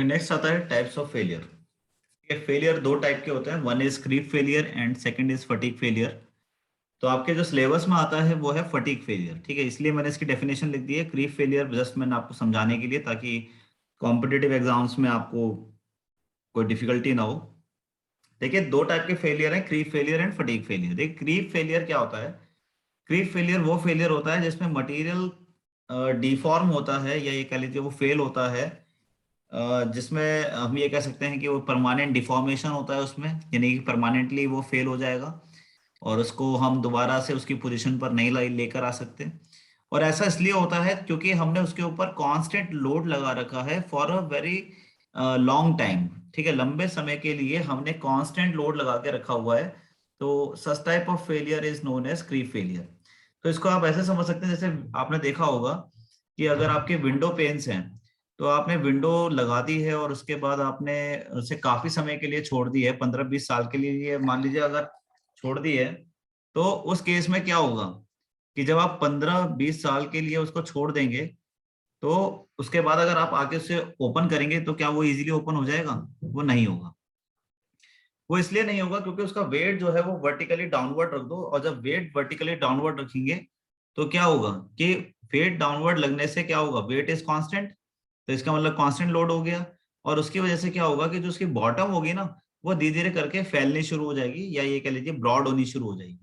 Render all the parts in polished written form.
Next आता है types of failure. ये फेलियर दो टाइप के होते हैं, one is creep failure and second is fatigue failure. तो आपके जो सिलेबस में आता है वो है फटीग फेलियर, ठीक है, इसलिए मैंने इसकी डेफिनेशन लिख दी है। क्रीप फेलियर जस्ट मैंने आपको समझाने के लिए, ताकि कॉम्पिटिटिव एग्जाम्स में आपको कोई डिफिकल्टी ना हो। देखिए दो टाइप के फेलियर हैं, creep failure and fatigue failure. देखिए क्रीप फेलियर क्या होता है? क्रीप फेलियर वो फेलियर होता है जिसमें मटेरियल डिफॉर्म होता है, या ये कह लीजिए वो फेल होता है, जिसमें हम ये कह सकते हैं कि वो परमानेंट डिफॉर्मेशन होता है उसमें, यानी कि परमानेंटली वो फेल हो जाएगा और उसको हम दोबारा से उसकी पोजीशन पर नहीं लेकर आ सकते। और ऐसा इसलिए होता है क्योंकि हमने उसके ऊपर कांस्टेंट लोड लगा रखा है for a very long time, ठीक है, लंबे समय के लिए हमने कांस्टेंट लोड लगा के रखा हुआ है। तो such type of failure is known as creep failure. तो इसको आप ऐसे समझ सकते हैं, जैसे आपने देखा होगा कि अगर आपके विंडो पेन्स हैं, तो आपने विंडो लगा दी है और उसके बाद आपने उसे काफी समय के लिए छोड़ दी है, 15-20 साल के लिए मान लीजिए अगर छोड़ दी है, तो उस केस में क्या होगा कि जब आप 15-20 साल के लिए उसको छोड़ देंगे, तो उसके बाद अगर आप आके उसे ओपन करेंगे तो क्या वो इजीली ओपन हो जाएगा? वो नहीं होगा। वो इसलिए नहीं होगा क्योंकि उसका वेट जो है वो वर्टिकली डाउनवर्ड रख दो, और जब वेट वर्टिकली डाउनवर्ड रखेंगे तो क्या होगा कि वेट डाउनवर्ड लगने से क्या होगा, वेट इज कांस्टेंट, तो इसका मतलब कांस्टेंट लोड हो गया। और उसकी वजह से क्या होगा कि जो उसकी बॉटम होगी ना, वो धीरे धीरे करके फैलनी शुरू हो जाएगी, या ये कह लीजिए ब्रॉड होनी शुरू हो जाएगी।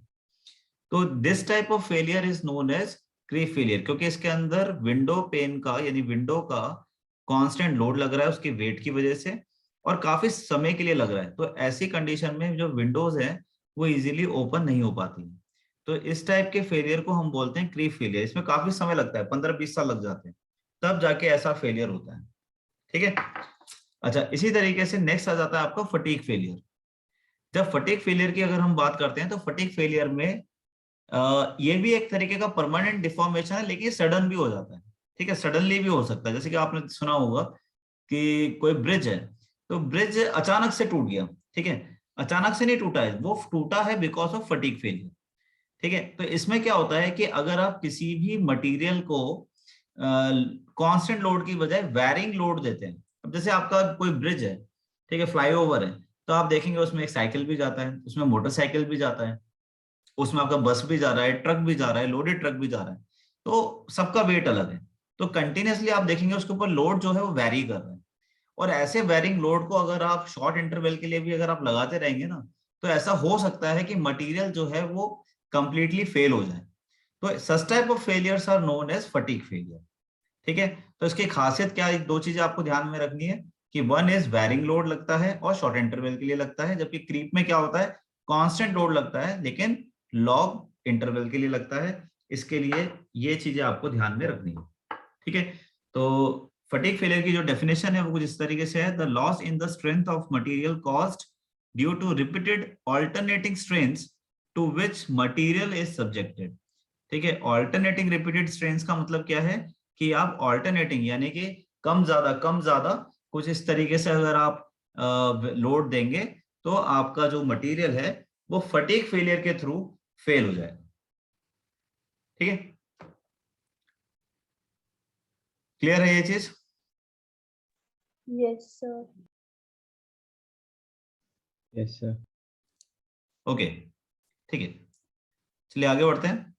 तो this type of failure is known as creep failure, क्योंकि इसके अंदर विंडो पेन का यानी विंडो का कांस्टेंट लोड लग रहा है उसकी वेट की वजह से, और काफी समय के लिए लग रहा है। तो ऐसी कंडीशन में जो विंडोज है वो इजीली ओपन नहीं हो पाती। तो इस टाइप के फेलियर को हम बोलते हैं क्रीप फेलियर। इसमें काफी समय लगता है, 15-20 साल लग जाते हैं, तब जाके ऐसा फेलियर होता है, ठीक है। अच्छा, इसी तरीके से नेक्स्ट आ जाता है आपका फटीग फेलियर। जब फटीग फेलियर की अगर हम बात करते हैं, तो फटीग फेलियर में ये भी एक तरीके का परमानेंट डिफॉर्मेशन है, लेकिन सडन भी हो जाता है, ठीक है, सडनली भी हो सकता है। जैसे कि आपने सुना होगा कि कोई ब्रिज है, तो ब्रिज अचानक से टूट गया, ठीक है, अचानक से नहीं टूटा है, वो टूटा है बिकॉज ऑफ फटीग फेलियर, ठीक है। तो इसमें क्या होता है कि अगर आप किसी भी मटेरियल को कांस्टेंट लोड की बजाय वेरिंग लोड देते हैं, अब जैसे आपका कोई ब्रिज है, ठीक है, फ्लाईओवर है, तो आप देखेंगे उसमें एक साइकिल भी जाता है, उसमें मोटरसाइकिल भी जाता है, उसमें आपका बस भी जा रहा है, ट्रक भी जा रहा है, लोडेड ट्रक भी जा रहा है, तो सबका वेट अलग है। तो कंटिन्यूसली आप देखेंगे उसके ऊपर लोड जो है वो वैरी कर रहा है। और ऐसे वेरिंग लोड को अगर आप शॉर्ट इंटरवल के लिए भी अगर आप लगाते रहेंगे ना, तो ऐसा हो सकता है कि मटेरियल जो है वो कंप्लीटली फेल हो जाए। तो such type of failures are known as fatigue failure, ठीक है। तो इसकी खासियत क्या है, दो चीजें आपको ध्यान में रखनी है कि वन इज वेरिंग लोड लगता है और शॉर्ट इंटरवल के लिए लगता है, जबकि क्रीप में क्या होता है, कांस्टेंट लोड लगता है लेकिन लॉन्ग इंटरवल के लिए लगता है। इसके लिए ये चीजें आपको ध्यान में रखनी है, ठीक है। तो फटीग फेलियर की जो डेफिनेशन है वो कुछ इस तरीके से है, the loss in the strength of material caused due to repeated alternating strains to which material is subjected, ठीक है। ऑल्टरनेटिंग रिपीटेड स्ट्रेन्स का मतलब क्या है कि आप ऑल्टरनेटिंग यानी कि कम ज्यादा कुछ इस तरीके से अगर आप लोड देंगे, तो आपका जो मटेरियल है वो फटीग फेलियर के थ्रू फेल हो जाएगा, ठीक है। क्लियर है ये चीज? Yes sir. Yes sir. Okay, ठीक है, चलिए आगे बढ़ते हैं।